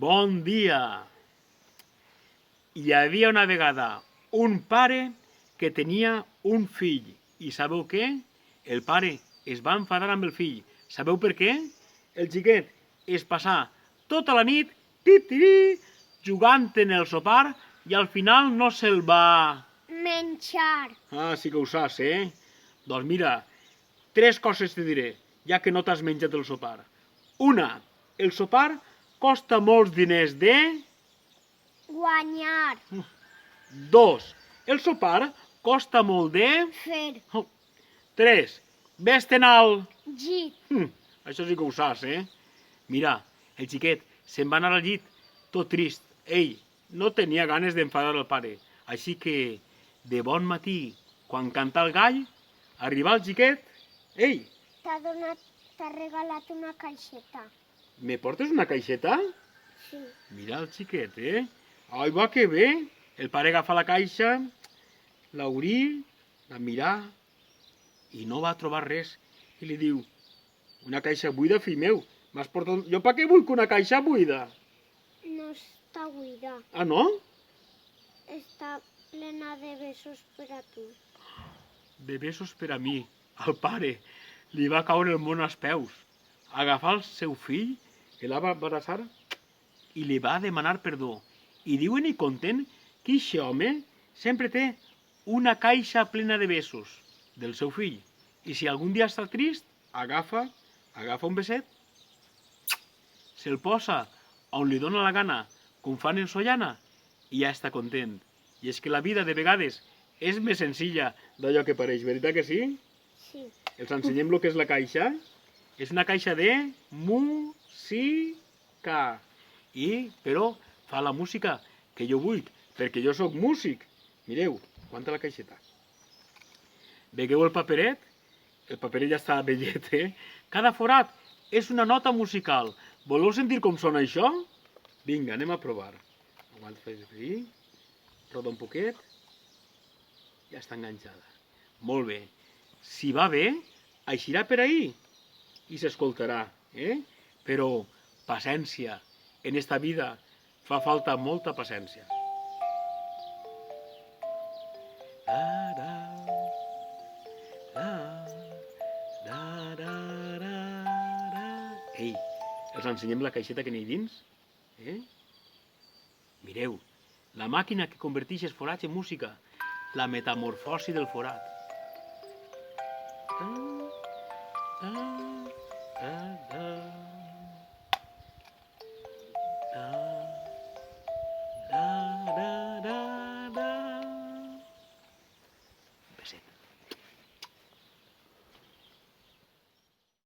Bon dia! Hi havia una vegada un pare que tenia un fill. I sabeu què? El pare es va enfadar amb el fill. Sabeu per què? El xiquet es passà tota la nit jugant en el sopar i al final no se'l va... Menjar. Ah, sí que ho saps, eh? Doncs mira, 3 coses te diré, ja que no t'has menjat el sopar. Una, el sopar costa molts diners de... Guanyar. 2, el sopar costa molt de... Fer. 3, ves-te'n al... Llit. Això sí que ho saps, eh? Mira, el xiquet se'n va anar al llit tot trist. Ell no tenia ganes d'enfadar el pare. Així que, de bon matí, quan canta el gall, arriba el xiquet... Ei, T'ha regalat una caixeta. me portes una caixeta? Sí. Mira el xiquet, eh? Ai, va, que bé. El pare agafa la caixa, l'obrí, la mirà, i no va trobar res. I li diu, una caixa buida, fill meu. M'has portat... Jo per què vull que una caixa buida? No està buida. Ah, no? Està plena de besos per a tu. De besos per a mi. Al pare li va caure el món als peus. Agafar el seu fill, que la va abraçar, i li va demanar perdó. I diuen i conten que aquest home sempre té una caixa plena de besos del seu fill. I si algun dia està trist, agafa un beset, se'l posa on li dóna la gana, com fan en Sollana, i ja està content. I és que la vida de vegades és més senzilla d'allò que pareix, veritat que sí? Sí. Els ensenyem el que és la caixa. És una caixa de música. Però fa la música que jo vull, perquè jo sóc músic. Mireu, quanta la caixeta. Vegueu el paperet? El paperet ja està vellet, eh? Cada forat és una nota musical. Voleu sentir com sona això? Vinga, anem a provar. Aguanta, fes aquí. Roda un poquet. Ja està enganxada. Molt bé. Si va bé, eixirà per ahir i s'escoltarà, eh? Però paciència. En esta vida fa falta molta paciència. Ei, els ensenyem la caixeta que n'hi dins? Mireu, la màquina que converteix els forats en música, la metamorfosi del forat. Da, da, da, da.